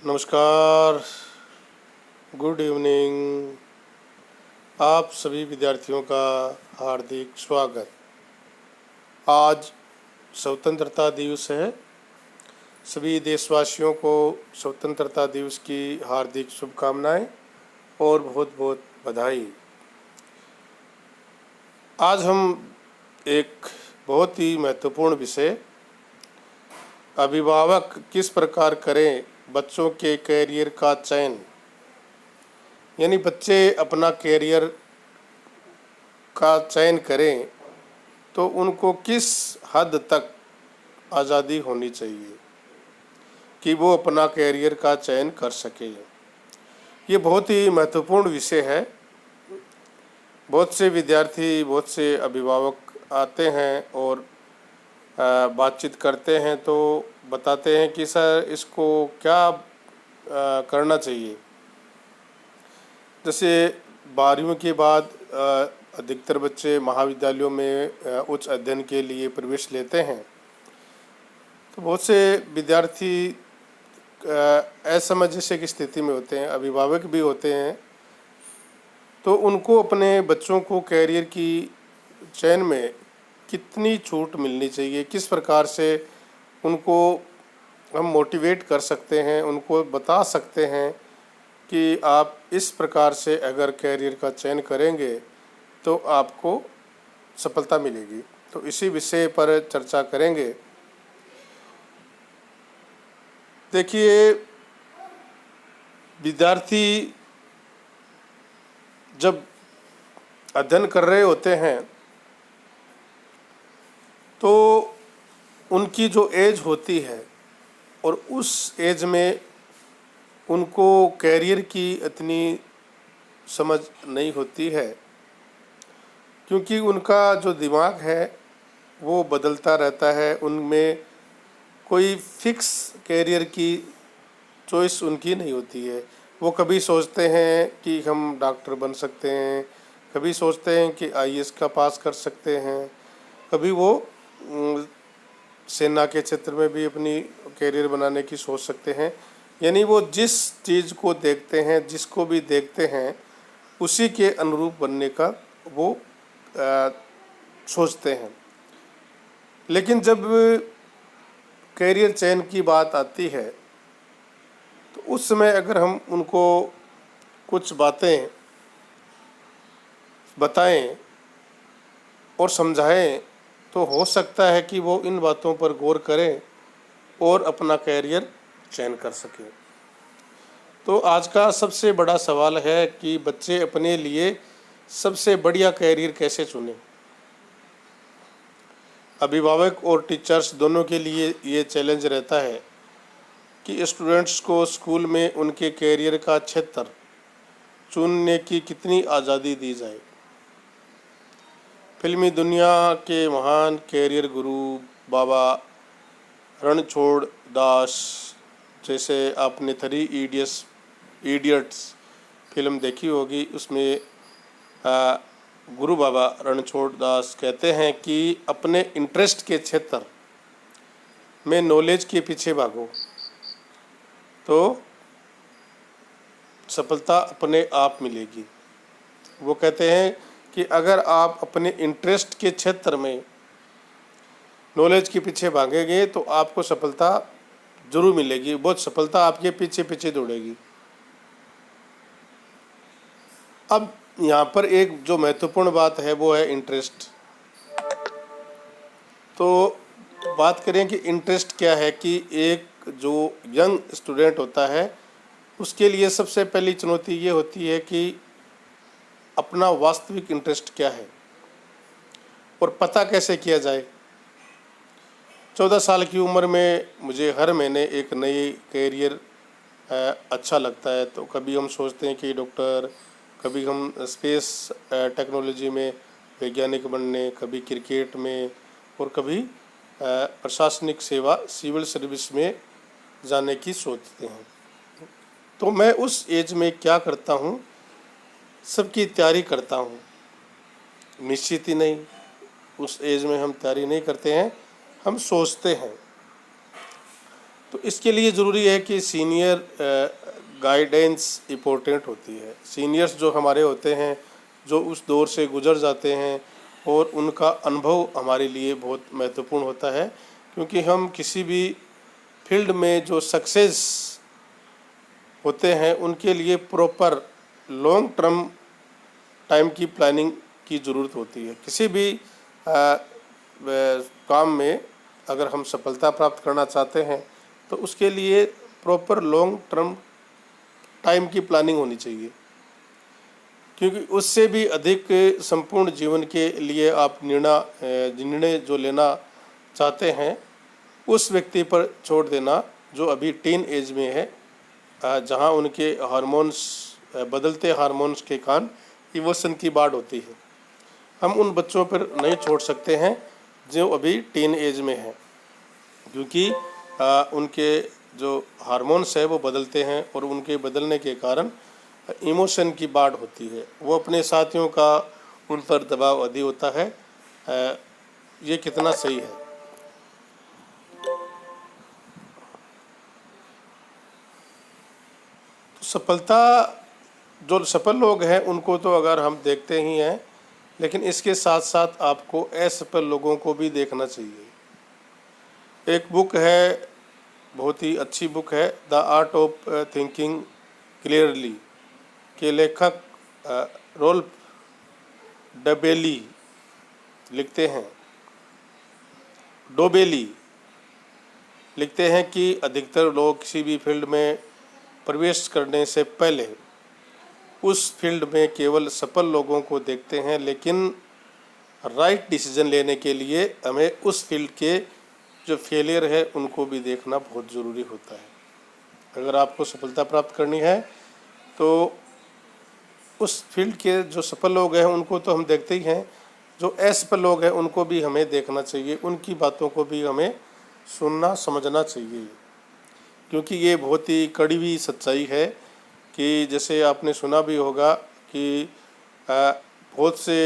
नमस्कार, good evening. आप सभी विद्यार्थियों का हार्दिक स्वागत। आज स्वतंत्रता दिवस है। सभी देशवासियों को स्वतंत्रता दिवस की हार्दिक शुभकामनाएं और बहुत बहुत बधाई। आज हम एक बहुत ही महत्वपूर्ण विषय, अभिभावक किस प्रकार करें बच्चों के कैरियर का चयन, यानी बच्चे अपना कैरियर का चयन करें तो उनको किस हद तक आज़ादी होनी चाहिए कि वो अपना कैरियर का चयन कर सके। ये बहुत ही महत्वपूर्ण विषय है। बहुत से विद्यार्थी, बहुत से अभिभावक आते हैं और बातचीत करते हैं तो बताते हैं कि सर इसको क्या करना चाहिए। जैसे 12वीं के बाद अधिकतर बच्चे महाविद्यालयों में उच्च अध्ययन के लिए प्रवेश लेते हैं, तो बहुत से विद्यार्थी असमंजस की स्थिति में होते हैं, अभिभावक भी होते हैं। तो उनको अपने बच्चों को कैरियर की चयन में कितनी छूट मिलनी चाहिए, किस प्रकार से उनको हम मोटिवेट कर सकते हैं, उनको बता सकते हैं कि आप इस प्रकार से अगर कैरियर का चयन करेंगे तो आपको सफलता मिलेगी। तो इसी विषय पर चर्चा करेंगे। देखिए, विद्यार्थी जब अध्ययन कर रहे होते हैं तो उनकी जो एज होती है और उस एज में उनको कैरियर की इतनी समझ नहीं होती है, क्योंकि उनका जो दिमाग है वो बदलता रहता है। उनमें कोई फिक्स कैरियर की चॉइस उनकी नहीं होती है। वो कभी सोचते हैं कि हम डॉक्टर बन सकते हैं, कभी सोचते हैं कि आईएएस का पास कर सकते हैं, कभी वो सेना के क्षेत्र में भी अपनी कैरियर बनाने की सोच सकते हैं। यानी वो जिस चीज़ को देखते हैं, जिसको भी देखते हैं, उसी के अनुरूप बनने का वो सोचते हैं। लेकिन जब कैरियर चयन की बात आती है तो उस समय अगर हम उनको कुछ बातें बताएं और समझाएं तो हो सकता है कि वो इन बातों पर गौर करें और अपना कैरियर चयन कर सकें। तो आज का सबसे बड़ा सवाल है कि बच्चे अपने लिए सबसे बढ़िया कैरियर कैसे चुनें। अभिभावक और टीचर्स दोनों के लिए ये चैलेंज रहता है कि स्टूडेंट्स को स्कूल में उनके कैरियर का क्षेत्र चुनने की कितनी आज़ादी दी जाए। फिल्मी दुनिया के महान कैरियर गुरु बाबा रणछोड़ दास, जैसे आपने 3 इडियट्स फिल्म देखी होगी, उसमें गुरु बाबा रणछोड़ दास कहते हैं कि अपने इंटरेस्ट के क्षेत्र में नॉलेज के पीछे भागो तो सफलता अपने आप मिलेगी। वो कहते हैं कि अगर आप अपने इंटरेस्ट के क्षेत्र में नॉलेज के पीछे भागेंगे तो आपको सफलता जरूर मिलेगी, बहुत सफलता आपके पीछे पीछे दौड़ेगी। अब यहाँ पर एक जो महत्वपूर्ण बात है वो है इंटरेस्ट। तो बात करें कि इंटरेस्ट क्या है, कि एक जो यंग स्टूडेंट होता है उसके लिए सबसे पहली चुनौती ये होती है कि अपना वास्तविक इंटरेस्ट क्या है और पता कैसे किया जाए। 14 साल की उम्र में मुझे हर महीने एक नई कैरियर अच्छा लगता है। तो कभी हम सोचते हैं कि डॉक्टर, कभी हम स्पेस टेक्नोलॉजी में वैज्ञानिक बनने, कभी क्रिकेट में, और कभी प्रशासनिक सेवा सिविल सर्विस में जाने की सोचते हैं। तो मैं उस एज में क्या करता हूँ, सबकी तैयारी करता हूँ। निश्चित ही नहीं, उस एज में हम तैयारी नहीं करते हैं, हम सोचते हैं। तो इसके लिए ज़रूरी है कि सीनियर गाइडेंस इम्पोर्टेंट होती है। सीनियर्स जो हमारे होते हैं, जो उस दौर से गुजर जाते हैं, और उनका अनुभव हमारे लिए बहुत महत्वपूर्ण होता है, क्योंकि हम किसी भी फील्ड में जो सक्सेस होते हैं उनके लिए प्रॉपर लॉन्ग टर्म टाइम की प्लानिंग की ज़रूरत होती है। किसी भी काम में अगर हम सफलता प्राप्त करना चाहते हैं तो उसके लिए प्रॉपर लॉन्ग टर्म टाइम की प्लानिंग होनी चाहिए, क्योंकि उससे भी अधिक संपूर्ण जीवन के लिए आप निर्णय जो लेना चाहते हैं उस व्यक्ति पर छोड़ देना जो अभी टीन एज में है, जहां उनके हार्मोन्स बदलते हार्मोन्स के कारण इमोशन की बाढ़ होती है। हम उन बच्चों पर नहीं छोड़ सकते हैं जो अभी टीन एज में हैं, क्योंकि उनके जो हार्मोन्स है वो बदलते हैं और उनके बदलने के कारण इमोशन की बाढ़ होती है। वो अपने साथियों का उन पर दबाव अधिक होता है। ये कितना सही है? तो सफलता, जो सफल लोग हैं उनको तो अगर हम देखते ही हैं, लेकिन इसके साथ साथ आपको असफल लोगों को भी देखना चाहिए। एक बुक है, बहुत ही अच्छी बुक है, the art of thinking clearly के लेखक रोल्फ डबेली लिखते हैं डोबेली लिखते हैं कि अधिकतर लोग किसी भी फील्ड में प्रवेश करने से पहले उस फील्ड में केवल सफल लोगों को देखते हैं, लेकिन राइट डिसीजन लेने के लिए हमें उस फील्ड के जो फेलियर है उनको भी देखना बहुत ज़रूरी होता है। अगर आपको सफलता प्राप्त करनी है तो उस फील्ड के जो सफल लोग हैं उनको तो हम देखते ही हैं, जो असफल लोग हैं उनको भी हमें देखना चाहिए, उनकी बातों को भी हमें सुनना समझना चाहिए, क्योंकि ये बहुत ही कड़वी सच्चाई है कि जैसे आपने सुना भी होगा कि बहुत से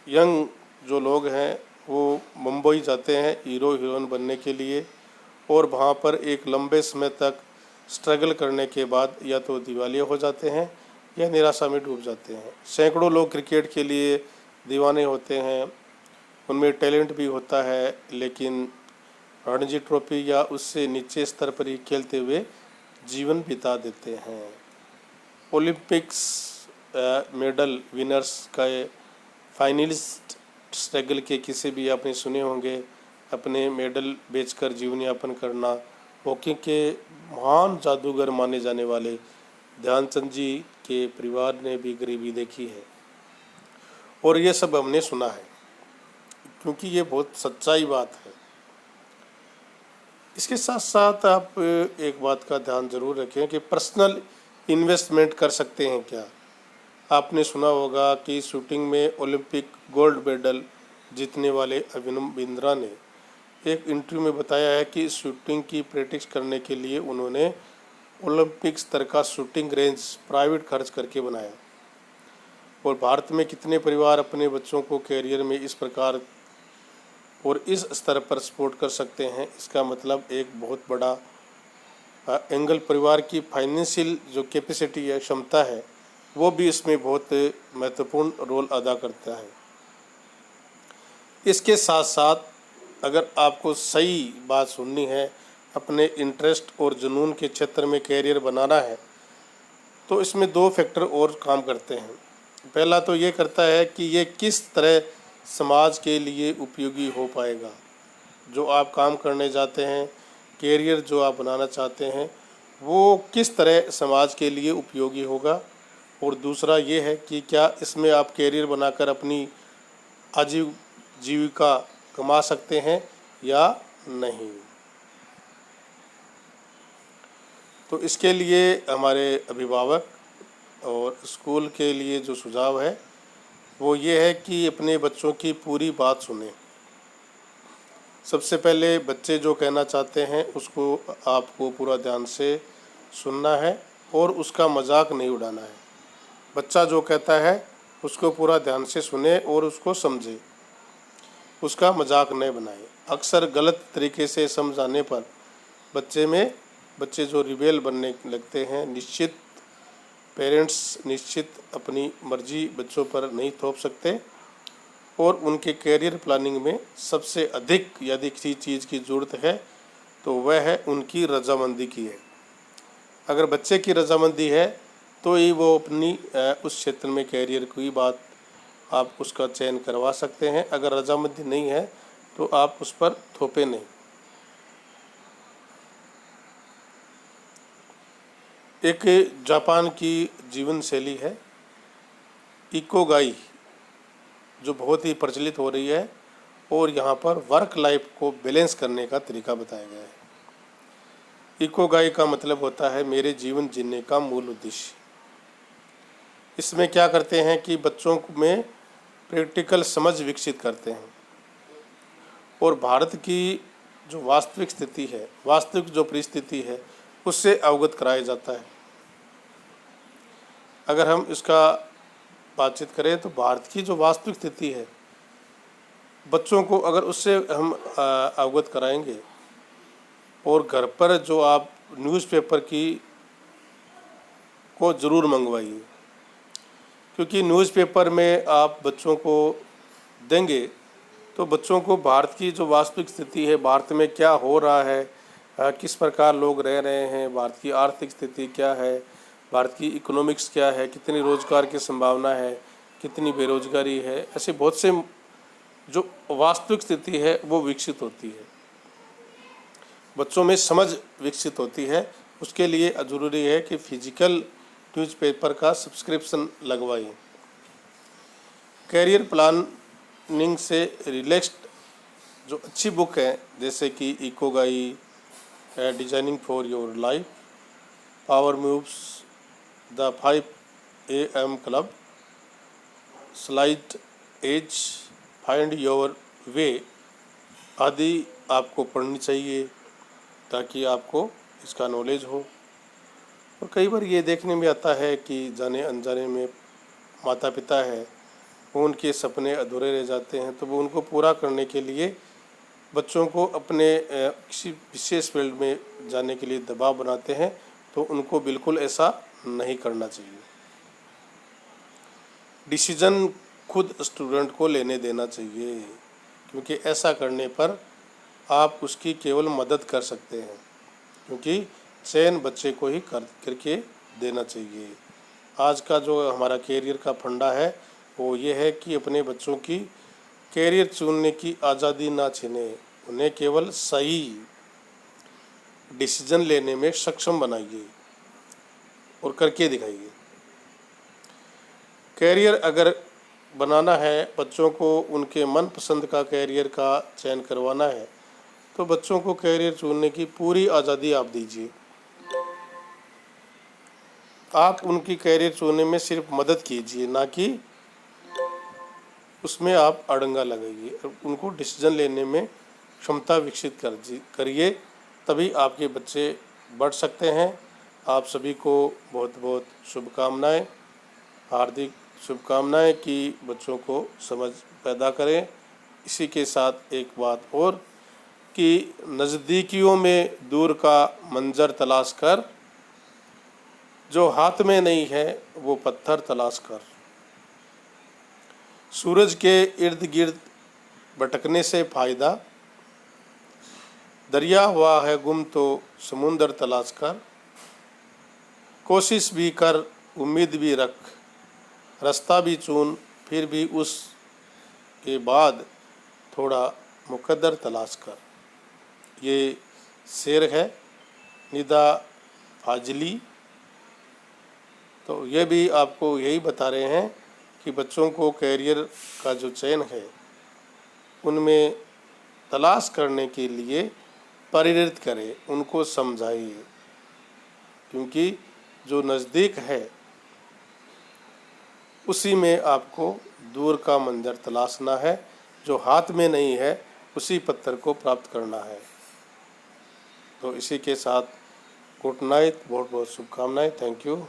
यंग जो लोग हैं वो मुंबई जाते हैं हीरो हीरोइन बनने के लिए, और वहाँ पर एक लंबे समय तक स्ट्रगल करने के बाद या तो दिवालिया हो जाते हैं या निराशा में डूब जाते हैं। सैकड़ों लोग क्रिकेट के लिए दीवाने होते हैं, उनमें टैलेंट भी होता है, लेकिन रणजी ट्रॉफी या उससे नीचे स्तर पर ही खेलते हुए जीवन बिता देते हैं। ओलंपिक्स मेडल विनर्स का फाइनलिस्ट स्ट्रगल के किस्से भी आपने सुने होंगे, अपने मेडल बेचकर जीवन यापन करना। हॉकी के महान जादूगर माने जाने वाले ध्यानचंद जी के परिवार ने भी गरीबी देखी है, और ये सब हमने सुना है, क्योंकि ये बहुत सच्चाई बात है। इसके साथ साथ आप एक बात का ध्यान जरूर रखें कि पर्सनल इन्वेस्टमेंट कर सकते हैं क्या। आपने सुना होगा कि शूटिंग में ओलंपिक गोल्ड मेडल जीतने वाले अभिनव बिंद्रा ने एक इंटरव्यू में बताया है कि शूटिंग की प्रैक्टिस करने के लिए उन्होंने ओलंपिक स्तर का शूटिंग रेंज प्राइवेट खर्च करके बनाया। और भारत में कितने परिवार अपने बच्चों को कैरियर में इस प्रकार और इस स्तर पर सपोर्ट कर सकते हैं। इसका मतलब एक बहुत बड़ा एंगल परिवार की फाइनेंशियल जो कैपेसिटी है, क्षमता है, वो भी इसमें बहुत महत्वपूर्ण रोल अदा करता है। इसके साथ साथ अगर आपको सही बात सुननी है, अपने इंटरेस्ट और जुनून के क्षेत्र में कैरियर बनाना है, तो इसमें दो फैक्टर और काम करते हैं। पहला तो ये करता है कि ये किस तरह समाज के लिए उपयोगी हो पाएगा। जो आप काम करने जाते हैं, कैरियर जो आप बनाना चाहते हैं, वो किस तरह समाज के लिए उपयोगी होगा। और दूसरा ये है कि क्या इसमें आप कैरियर बनाकर अपनी आजीविका कमा सकते हैं या नहीं। तो इसके लिए हमारे अभिभावक और स्कूल के लिए जो सुझाव है वो ये है कि अपने बच्चों की पूरी बात सुनें। सबसे पहले बच्चे जो कहना चाहते हैं उसको आपको पूरा ध्यान से सुनना है और उसका मजाक नहीं उड़ाना है। बच्चा जो कहता है उसको पूरा ध्यान से सुने और उसको समझे, उसका मजाक नहीं बनाए। अक्सर गलत तरीके से समझाने पर बच्चे में बच्चे जो रिबेल बनने लगते हैं, निश्चित पेरेंट्स निश्चित अपनी मर्जी बच्चों पर नहीं थोप सकते और उनके कैरियर प्लानिंग में सबसे अधिक यदि किसी चीज़ की ज़रूरत है तो वह है उनकी रजामंदी की है। अगर बच्चे की रजामंदी है तो ही वो अपनी उस क्षेत्र में कैरियर की बात आप उसका चयन करवा सकते हैं। अगर रजामंदी नहीं है तो आप उस पर थोपे नहीं। एक जापान की जीवन शैली है इकोगाई, जो बहुत ही प्रचलित हो रही है और यहाँ पर वर्क लाइफ को बैलेंस करने का तरीका बताया गया है। इकोगाई का मतलब होता है मेरे जीवन जीने का मूल उद्देश्य। इसमें क्या करते हैं कि बच्चों में प्रैक्टिकल समझ विकसित करते हैं और भारत की जो वास्तविक स्थिति है, वास्तविक जो परिस्थिति है, उससे अवगत कराया जाता है। अगर हम इसका बातचीत करें तो भारत की जो वास्तविक स्थिति है, बच्चों को अगर उससे हम अवगत कराएंगे और घर पर जो आप न्यूज़पेपर को ज़रूर मंगवाइए, क्योंकि न्यूज़पेपर में आप बच्चों को देंगे तो बच्चों को भारत की जो वास्तविक स्थिति है, भारत में क्या हो रहा है, किस प्रकार लोग रह रहे हैं, भारत की आर्थिक स्थिति क्या है, भारत की इकोनॉमिक्स क्या है, कितनी रोज़गार की संभावना है, कितनी बेरोजगारी है, ऐसे बहुत से जो वास्तविक स्थिति है वो विकसित होती है, बच्चों में समझ विकसित होती है। उसके लिए ज़रूरी है कि फिजिकल न्यूज़पेपर का सब्सक्रिप्शन लगवाइए। कैरियर प्लानिंग से रिलेटेड जो अच्छी बुक है जैसे कि Ikigai, designing for your life, power moves, the 5 AM club, slight edge, find your way आदि आपको पढ़नी चाहिए ताकि आपको इसका नॉलेज हो। और कई बार ये देखने में आता है कि जाने अनजाने में माता पिता है वो उनके सपने अधूरे रह जाते हैं, तो वो उनको पूरा करने के लिए बच्चों को अपने किसी विशेष फील्ड में जाने के लिए दबाव बनाते हैं, तो उनको बिल्कुल ऐसा नहीं करना चाहिए। डिसीजन खुद स्टूडेंट को लेने देना चाहिए, क्योंकि ऐसा करने पर आप उसकी केवल मदद कर सकते हैं, क्योंकि चयन बच्चे को ही करके देना चाहिए। आज का जो हमारा कैरियर का फंडा है वो ये है कि अपने बच्चों की कैरियर चुनने की आज़ादी ना छीने, उन्हें केवल सही डिसीजन लेने में सक्षम बनाइए और करके दिखाइए। कैरियर अगर बनाना है, बच्चों को उनके मनपसंद का कैरियर का चयन करवाना है, तो बच्चों को कैरियर चुनने की पूरी आज़ादी आप दीजिए। आप उनकी कैरियर चुनने में सिर्फ मदद कीजिए, ना कि उसमें आप अड़ंगा लगाइए। उनको डिसीजन लेने में क्षमता विकसित करिए, तभी आपके बच्चे बढ़ सकते हैं। आप सभी को बहुत बहुत शुभकामनाएं, हार्दिक शुभकामनाएं कि बच्चों को समझ पैदा करें। इसी के साथ एक बात और कि नज़दीकियों में दूर का मंजर तलाश कर, जो हाथ में नहीं है वो पत्थर तलाश कर। सूरज के इर्द गिर्द भटकने से फ़ायदा, दरिया हुआ है गुम तो समुंदर तलाश कर। कोशिश भी कर, उम्मीद भी रख, रास्ता भी चुन, फिर भी उस के बाद थोड़ा मुकद्दर तलाश कर। ये शेर है निदा फाजली। तो ये भी आपको यही बता रहे हैं कि बच्चों को कैरियर का जो चयन है उनमें तलाश करने के लिए प्रेरित करें, उनको समझाइए, क्योंकि जो नज़दीक है उसी में आपको दूर का मंजर तलाशना है, जो हाथ में नहीं है उसी पत्थर को प्राप्त करना है। तो इसी के साथ गुड नाइट, बहुत बहुत शुभकामनाएं। Thank you.